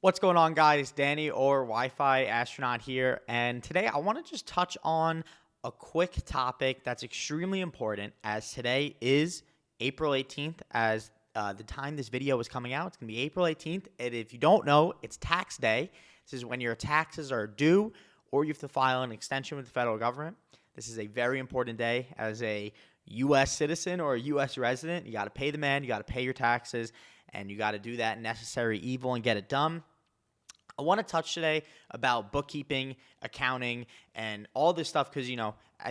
What's going on, guys? Danny or Wi-Fi Astronaut here, and today I want to just touch on a quick topic that's extremely important, as today is April 18th. As the time this video is coming out, it's going to be April 18th, and if you don't know, it's tax day. This is when your taxes are due, or you have to file an extension with the federal government. This is a very important day. As a U.S. citizen or a U.S. resident, you got to pay the man, you got to pay your taxes, and you got to do that necessary evil and get it done. I want to touch today about bookkeeping, accounting, and all this stuff because,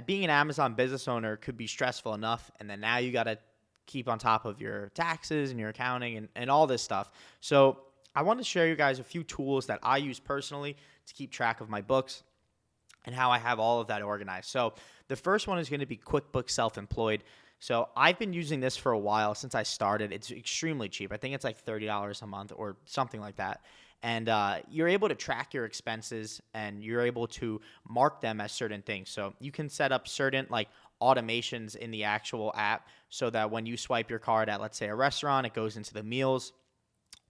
being an Amazon business owner could be stressful enough. And then now you got to keep on top of your taxes and your accounting and all this stuff. So I want to share you guys a few tools that I use personally to keep track of my books and how I have all of that organized. So the first one is going to be QuickBooks Self-Employed. So I've been using this for a while since I started. It's extremely cheap. I think it's like $30 a month or something like that. And you're able to track your expenses and you're able to mark them as certain things. So you can set up certain automations in the actual app so that when you swipe your card at, let's say, a restaurant, it goes into the meals,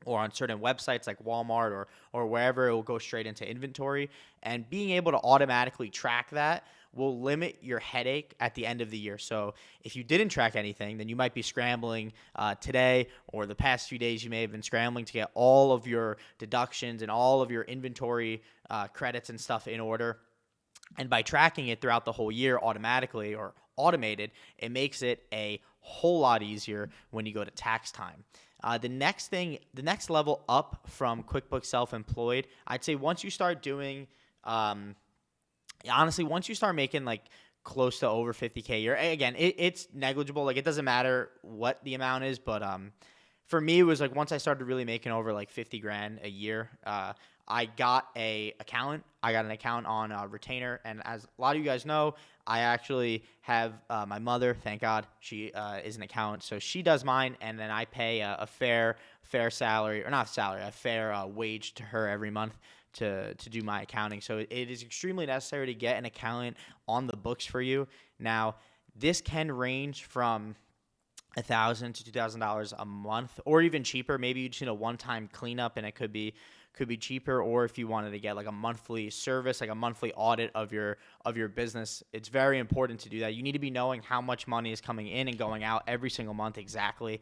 or on certain websites like Walmart or wherever, it will go straight into inventory. And being able to automatically track that will limit your headache at the end of the year. So if you didn't track anything, then you might be scrambling today, or the past few days you may have been scrambling to get all of your deductions and all of your inventory credits and stuff in order. And by tracking it throughout the whole year automatically or automated, it makes it a whole lot easier when you go to tax time. The next level up from QuickBooks Self-Employed, I'd say once you start doing, honestly, once you start making close to over 50K a year, again, it's negligible. It doesn't matter what the amount is, but for me, it was once I started really making over 50 grand a year, I got an account on Retainer, and as a lot of you guys know, I actually have my mother, thank God, she is an accountant, so she does mine, and then I pay a fair salary, or not salary, a fair wage to her every month to do my accounting. So it is extremely necessary to get an accountant on the books for you. Now, this can range from $1,000 to $2,000 a month, or even cheaper. Maybe you just need a one-time cleanup, and it could be cheaper. Or if you wanted to get a monthly service, a monthly audit of your business, it's very important to do that. You need to be knowing how much money is coming in and going out every single month exactly.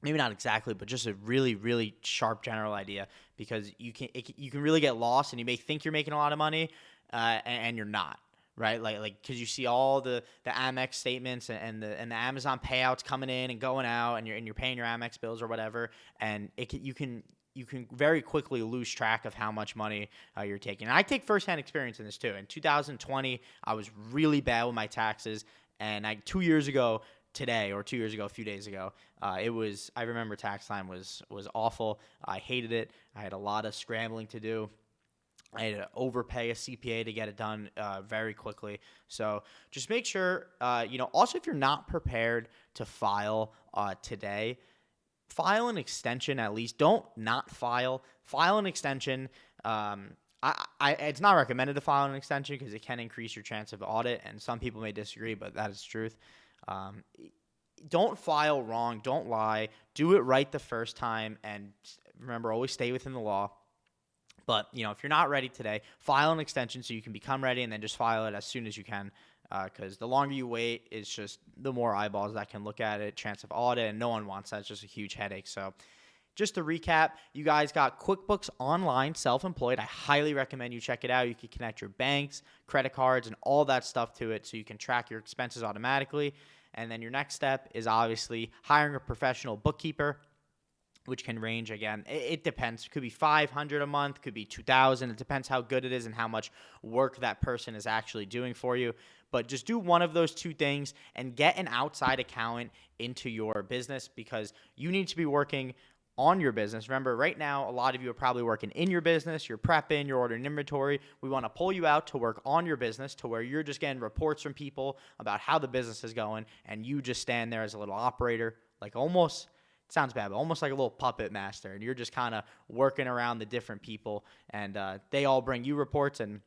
Maybe not exactly, but just a really, really sharp general idea, because you can really get lost, and you may think you're making a lot of money, and you're not. Right, because you see all the Amex statements and the Amazon payouts coming in and going out, and you're paying your Amex bills or whatever, and you can very quickly lose track of how much money you're taking. And I take firsthand experience in this too. In 2020, I was really bad with my taxes, and 2 years ago today, or 2 years ago, a few days ago, I remember tax time was awful. I hated it. I had a lot of scrambling to do. I had to overpay a CPA to get it done very quickly. So just make sure, also if you're not prepared to file today, file an extension at least. Don't not file. File an extension. It's not recommended to file an extension because it can increase your chance of audit, and some people may disagree, but that is the truth. Don't file wrong. Don't lie. Do it right the first time, and remember, always stay within the law. But, if you're not ready today, file an extension so you can become ready, and then just file it as soon as you can, because the longer you wait, it's just the more eyeballs that can look at it, chance of audit, and no one wants that. It's just a huge headache. So just to recap, you guys got QuickBooks Online Self-Employed. I highly recommend you check it out. You can connect your banks, credit cards, and all that stuff to it so you can track your expenses automatically. And then your next step is obviously hiring a professional bookkeeper, which can range, again, it depends. It could be $500 a month, could be $2,000. It depends how good it is and how much work that person is actually doing for you. But just do one of those two things and get an outside accountant into your business, because you need to be working on your business. Remember, right now, a lot of you are probably working in your business. You're prepping, you're ordering inventory. We want to pull you out to work on your business, to where you're just getting reports from people about how the business is going, and you just stand there as a little operator, almost – sounds bad, but almost like a little puppet master, and you're just kind of working around the different people, and they all bring you reports, and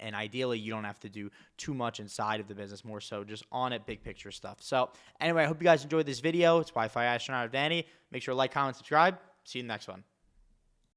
ideally you don't have to do too much inside of the business, more so just on it, big picture stuff. So anyway, I hope you guys enjoyed this video. It's Wi-Fi Astronaut Danny. Make sure to like, comment, subscribe. See you in the next one.